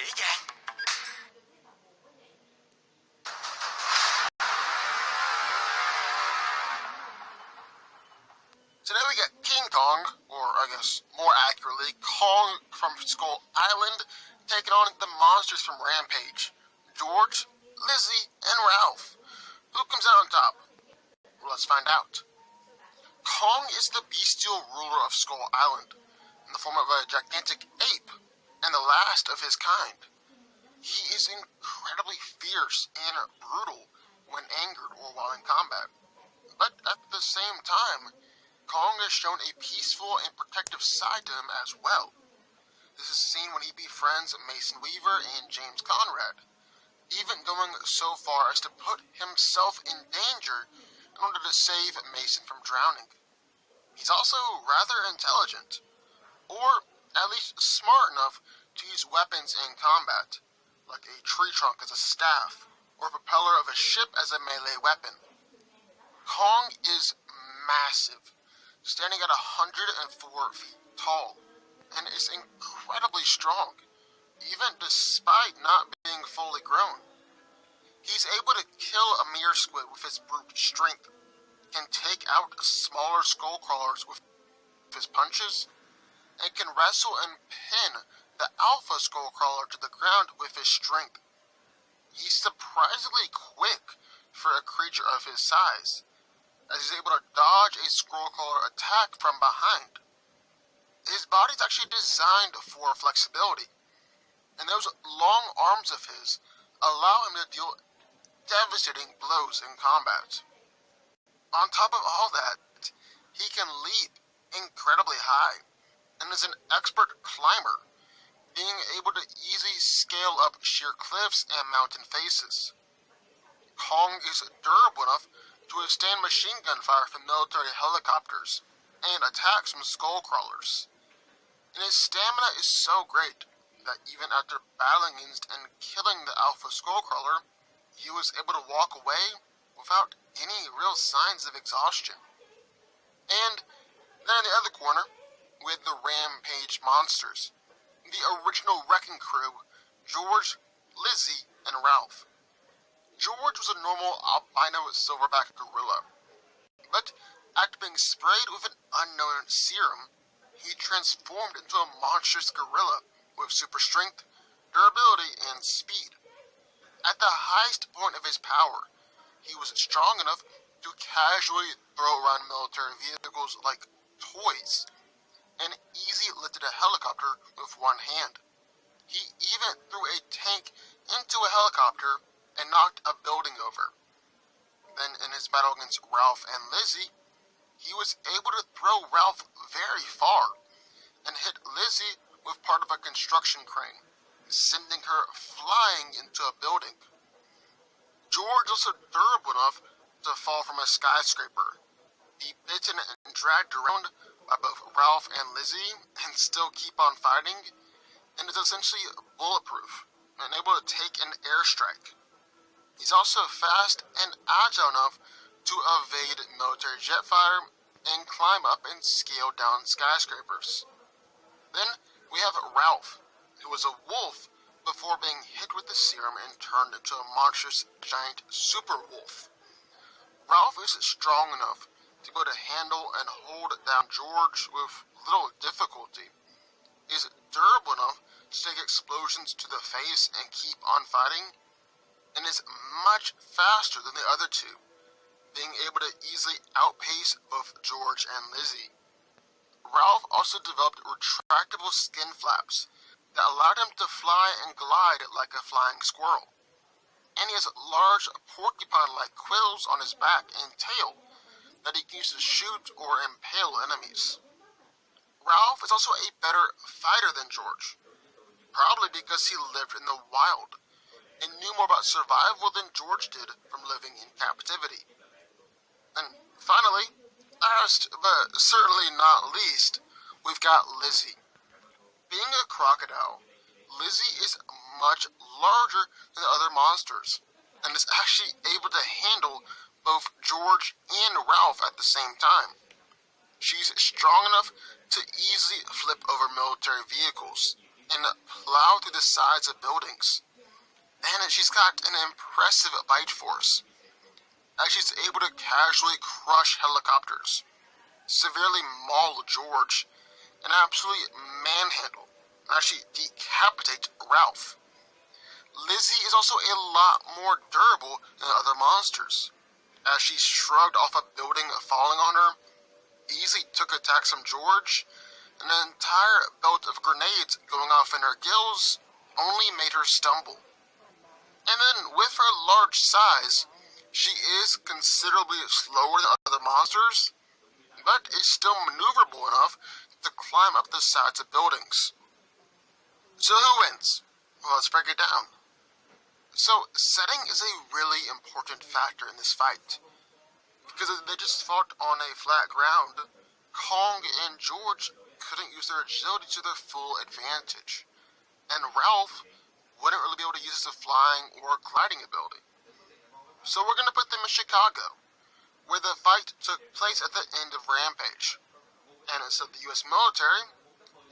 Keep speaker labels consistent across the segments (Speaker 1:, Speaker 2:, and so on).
Speaker 1: again.
Speaker 2: Today we get King Kong, or I guess more accurately, Kong from Skull Island, taking on the monsters from Rampage, George, Lizzie, and Ralph. Who comes out on top? Well, let's find out. Kong is the bestial ruler of Skull Island, in the form of a gigantic ape, and the last of his kind. He is incredibly fierce and brutal when angered or while in combat. But at the same time, Kong has shown a peaceful and protective side to him as well. This is seen when he befriends Mason Weaver and James Conrad, even going so far as to put himself in danger in order to save Mason from drowning. He's also rather intelligent, or at least smart enough to use weapons in combat, like a tree trunk as a staff, or a propeller of a ship as a melee weapon. Kong is massive, standing at 104 feet tall, and is incredibly strong, even despite not being fully grown. He's able to kill a mere squid with his brute strength, can take out smaller skull crawlers with his punches, and can wrestle and pin the alpha skull crawler to the ground with his strength. He's surprisingly quick for a creature of his size, as he's able to dodge a skullcrawler attack from behind. His body's actually designed for flexibility, and those long arms of his allow him to deal devastating blows in combat. On top of all that, he can leap incredibly high, and is an expert climber, being able to easily scale up sheer cliffs and mountain faces. Kong is durable enough to withstand machine gun fire from military helicopters and attacks from skull crawlers. And his stamina is so great that even after battling against and killing the alpha skull crawler, he was able to walk away without any real signs of exhaustion. And then in the other corner, with the Rampage monsters, the original Wrecking Crew, George, Lizzie, and Ralph. George was a normal albino silverback gorilla, but after being sprayed with an unknown serum, he transformed into a monstrous gorilla with super strength, durability, and speed. At the highest point of his power, he was strong enough to casually throw around military vehicles like toys, and easily lifted a helicopter with one hand. He even threw a tank into a helicopter and knocked a building over. Then in his battle against Ralph and Lizzie, he was able to throw Ralph very far and hit Lizzie with part of a construction crane, sending her flying into a building. George was also durable enough to fall from a skyscraper, be bitten and dragged around by both Ralph and Lizzie, and still keep on fighting, and is essentially bulletproof and able to take an airstrike. He's also fast and agile enough to evade military jet fire and climb up and scale down skyscrapers. Then we have Ralph, who was a wolf before being hit with the serum and turned into a monstrous giant super wolf. Ralph is strong enough to be able to handle and hold down George with little difficulty, is durable enough to take explosions to the face and keep on fighting, and is much faster than the other two, being able to easily outpace both George and Lizzie. Ralph also developed retractable skin flaps that allowed him to fly and glide like a flying squirrel, and he has large porcupine-like quills on his back and tail that he can use to shoot or impale enemies. Ralph is also a better fighter than George, probably because he lived in the wild and knew more about survival than George did from living in captivity. And finally, last but certainly not least, we've got Lizzie. Being a crocodile, Lizzie is much larger than the other monsters, and is actually able to handle both George and Ralph at the same time. She's strong enough to easily flip over military vehicles, and plow through the sides of buildings. And she's got an impressive bite force, as she's able to casually crush helicopters, severely maul George, and absolutely manhandle and actually decapitate Ralph. Lizzie is also a lot more durable than other monsters, as she shrugged off a building falling on her, easily took attacks from George, and an entire belt of grenades going off in her gills only made her stumble. And then, with her large size, she is considerably slower than other monsters, but is still maneuverable enough to climb up the sides of buildings. So who wins? Well, let's break it down. So, setting is a really important factor in this fight, because if they just fought on a flat ground, Kong and George couldn't use their agility to their full advantage, and Ralph wouldn't really be able to use his flying or gliding ability. So we're going to put them in Chicago, where the fight took place at the end of Rampage, and instead of the US military,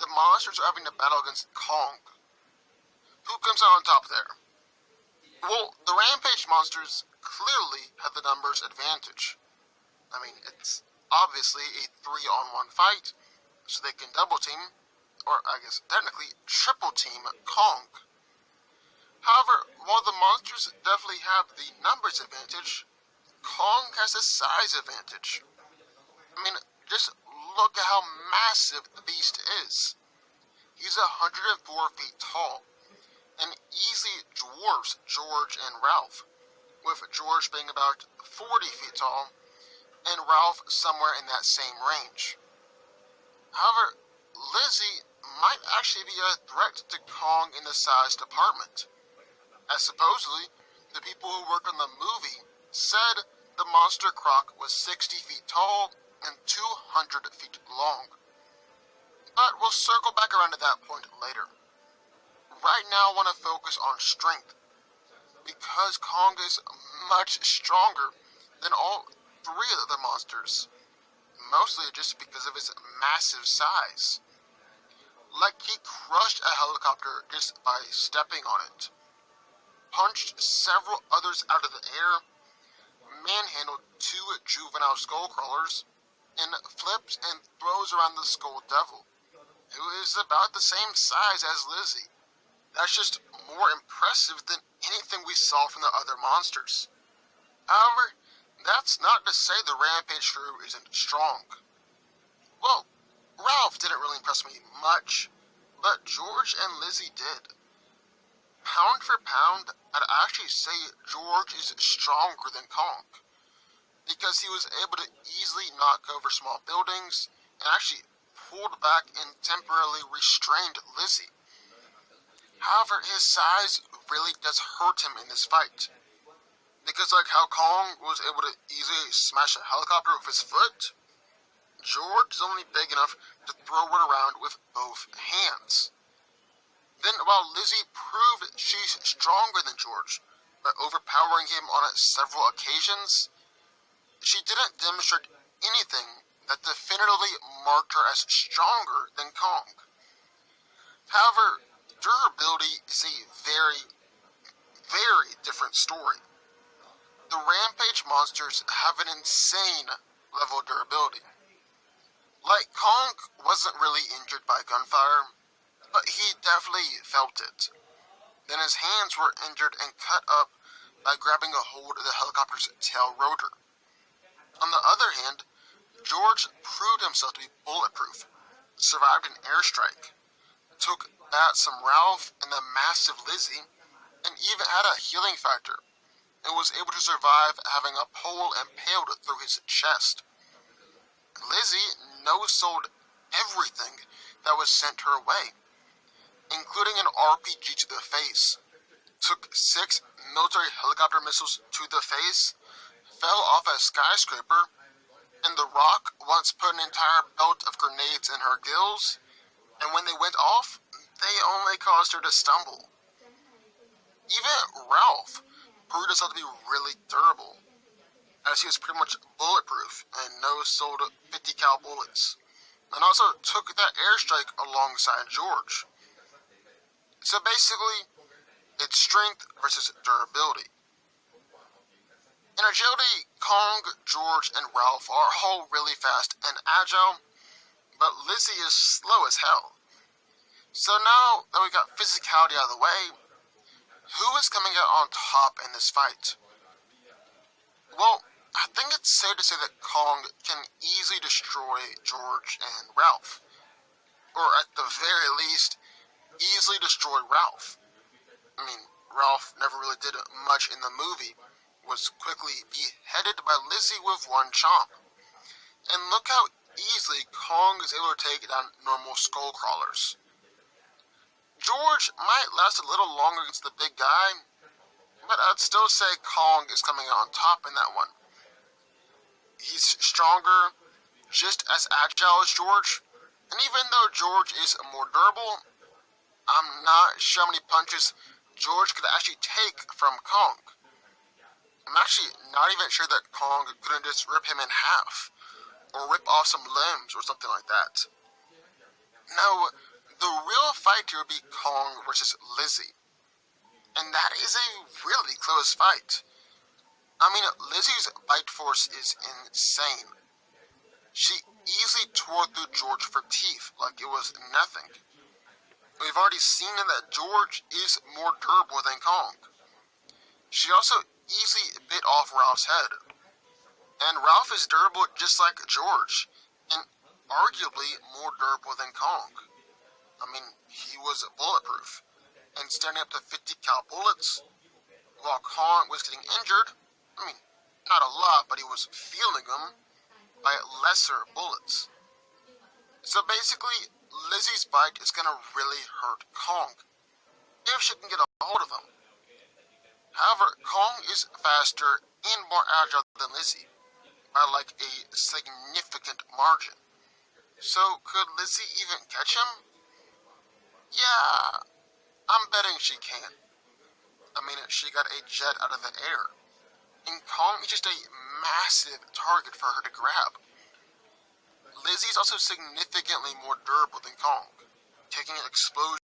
Speaker 2: the monsters are having to battle against Kong. Who comes out on top there? Well, the Rampage monsters clearly have the numbers advantage. I mean, it's obviously a 3-on-1 fight, so they can double team, or I guess technically triple team Kong. However, while the monsters definitely have the numbers advantage, Kong has a size advantage. I mean, just look at how massive the beast is. He's 104 feet tall, and easily dwarfs George and Ralph, with George being about 40 feet tall, and Ralph somewhere in that same range. However, Lizzie might actually be a threat to Kong in the size department, as supposedly the people who worked on the movie said the monster croc was 60 feet tall and 200 feet long. But we'll circle back around to that point later. Right now I want to focus on strength, because Kong is much stronger than all 3 of the monsters, mostly just because of his massive size. Like he crushed a helicopter just by stepping on it, punched several others out of the air, manhandled 2 juvenile skullcrawlers, and flips and throws around the Skull Devil, who is about the same size as Lizzie. That's just more impressive than anything we saw from the other monsters. However, that's not to say the Rampage crew isn't strong. Well, Ralph didn't really impress me much, but George and Lizzie did. Pound for pound, I'd actually say George is stronger than Kong, because he was able to easily knock over small buildings and actually pulled back and temporarily restrained Lizzie. However, his size really does hurt him in this fight, because like how Kong was able to easily smash a helicopter with his foot, George is only big enough to throw it around with both hands. Then, while Lizzie proved she's stronger than George by overpowering him on several occasions, she didn't demonstrate anything that definitively marked her as stronger than Kong. However, durability is a very, very different story. The Rampage monsters have an insane level of durability. Like, Kong wasn't really injured by gunfire, but he definitely felt it. Then his hands were injured and cut up by grabbing a hold of the helicopter's tail rotor. On the other hand, George proved himself to be bulletproof, survived an airstrike, took bats from Ralph and the massive Lizzie, and even had a healing factor, and was able to survive having a pole impaled through his chest. Lizzie no-sold everything that was sent her way, including an RPG to the face, took 6 military helicopter missiles to the face, fell off a skyscraper, and The Rock once put an entire belt of grenades in her gills, and when they went off, they only caused her to stumble. Even Ralph proved himself to be really durable, as he was pretty much bulletproof and no-sold 50 cal bullets, and also took that airstrike alongside George. So basically, it's strength versus durability. In agility, Kong, George, and Ralph are all really fast and agile, but Lizzie is slow as hell. So now that we got physicality out of the way, who is coming out on top in this fight? Well, I think it's safe to say that Kong can easily destroy George and Ralph. Or at the very least, easily destroy Ralph. I mean, Ralph never really did much in the movie, was quickly beheaded by Lizzie with one chomp. And look how easily Kong is able to take down normal skull crawlers. George might last a little longer against the big guy, but I'd still say Kong is coming out on top in that one. He's stronger, just as agile as George, and even though George is more durable, I'm not sure how many punches George could actually take from Kong. I'm actually not even sure that Kong couldn't just rip him in half, or rip off some limbs or something like that. No, the real fight here would be Kong versus Lizzie. And that is a really close fight. I mean, Lizzie's bite force is insane. She easily tore through George for teeth like it was nothing. We've already seen that George is more durable than Kong. She also easily bit off Ralph's head. And Ralph is durable just like George, and arguably more durable than Kong. I mean, he was bulletproof, and standing up to 50 cal bullets, while Kong was getting injured. I mean, not a lot, but he was feeling them by lesser bullets. So basically, Lizzie's bite is gonna really hurt Kong, if she can get a hold of him. However, Kong is faster and more agile than Lizzie, by like a significant margin. So could Lizzie even catch him? Yeah, I'm betting she can. I mean, she got a jet out of the air. And Kong is just a massive target for her to grab. Lizzie's also significantly more durable than Kong, taking an explosion